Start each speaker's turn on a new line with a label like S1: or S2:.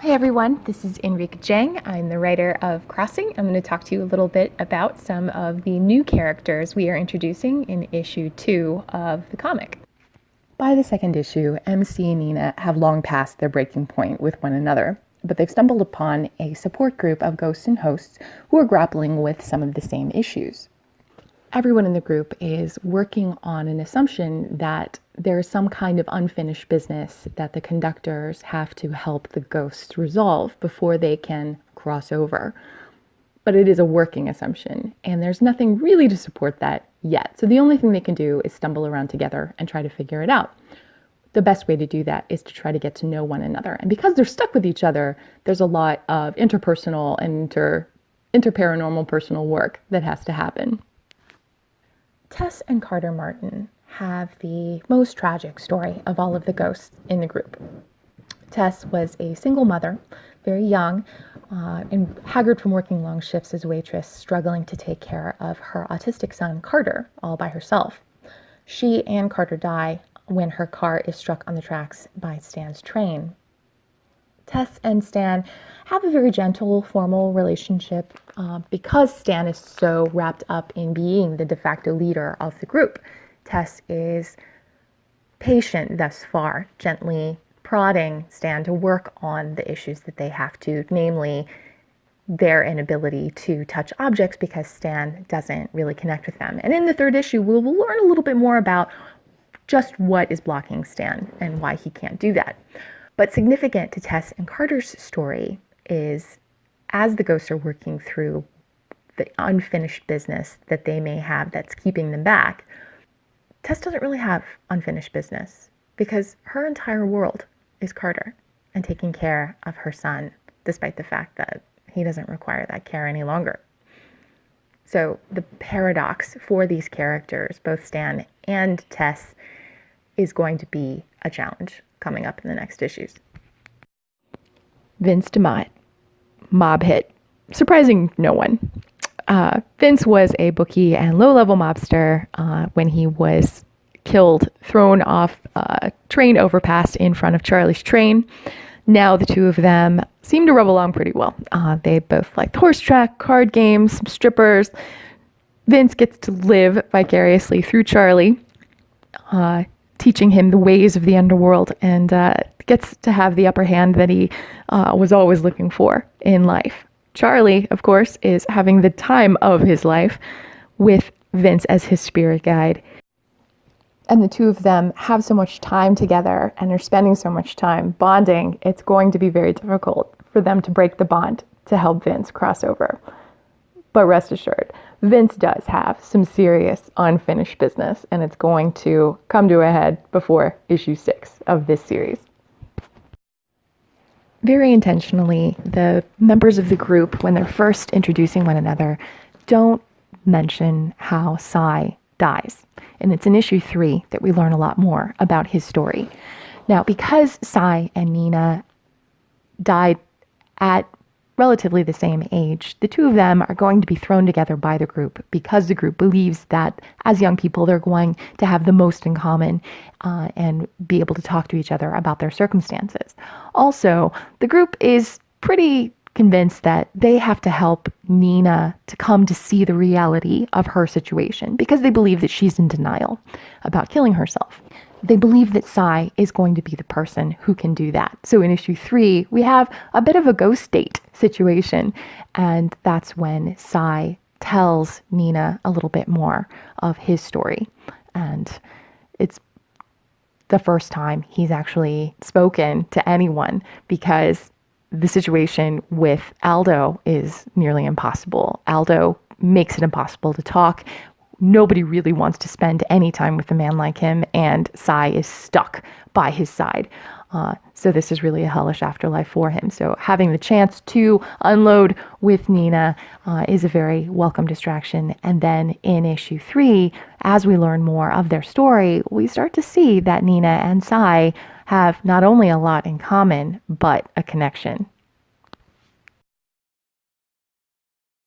S1: Hey everyone, this is Enrique Jang. I'm the writer of Crossing. I'm going to talk to you a little bit about some of the new characters we are introducing in issue 2 of the comic. By the second issue, MC and Nina have long passed their breaking point with one another, but they've stumbled upon a support group of ghosts and hosts who are grappling with some of the same issues. Everyone in the group is working on an assumption that there is some kind of unfinished business that the conductors have to help the ghosts resolve before they can cross over. But it is a working assumption, and there's nothing really to support that yet. So the only thing they can do is stumble around together and try to figure it out. The best way to do that is to try to get to know one another. And because they're stuck with each other, there's a lot of interpersonal and interparanormal personal work that has to happen. Tess and Carter Martin have the most tragic story of all of the ghosts in the group. Tess was a single mother, very young, and haggard from working long shifts as a waitress, struggling to take care of her autistic son, Carter, all by herself. She and Carter die when her car is struck on the tracks by Stan's train. Tess and Stan have a very gentle, formal relationship because Stan is so wrapped up in being the de facto leader of the group. Tess is patient thus far, gently prodding Stan to work on the issues that they have to, namely their inability to touch objects because Stan doesn't really connect with them. And in the third issue, we'll learn a little bit more about just what is blocking Stan and why he can't do that. But significant to Tess and Carter's story is, as the ghosts are working through the unfinished business that they may have that's keeping them back, Tess doesn't really have unfinished business because her entire world is Carter and taking care of her son, despite the fact that he doesn't require that care any longer. So the paradox for these characters, both Stan and Tess, is going to be a challenge coming up in the next issues. Vince DeMenthe, mob hit, surprising no one. Vince was a bookie and low-level mobster when he was killed, thrown off a train overpass in front of Charlie's train. Now the two of them seem to rub along pretty well. They both like horse track, card games, some strippers. Vince gets to live vicariously through Charlie, teaching him the ways of the underworld, and gets to have the upper hand that he was always looking for in life. Charlie, of course, is having the time of his life with Vince as his spirit guide. And the two of them have so much time together and are spending so much time bonding, it's going to be very difficult for them to break the bond to help Vince cross over. But rest assured, Vince does have some serious unfinished business, and it's going to come to a head before issue 6 of this series. Very intentionally, the members of the group, when they're first introducing one another, don't mention how Cy dies. And it's in issue 3 that we learn a lot more about his story. Now, because Cy and Nina died at relatively the same age, the two of them are going to be thrown together by the group because the group believes that as young people, they're going to have the most in common and be able to talk to each other about their circumstances. Also, the group is pretty convinced that they have to help Nina to come to see the reality of her situation because they believe that she's in denial about killing herself. They believe that Cy is going to be the person who can do that. So in issue 3, we have a bit of a ghost date situation, and that's when Cy tells Nina a little bit more of his story. And it's the first time he's actually spoken to anyone because the situation with Aldo is nearly impossible. Aldo makes it impossible to talk. Nobody really wants to spend any time with a man like him, and Cy is stuck by his side. So this is really a hellish afterlife for him. So having the chance to unload with Nina is a very welcome distraction. And then in issue 3, as we learn more of their story, we start to see that Nina and Cy have not only a lot in common, but a connection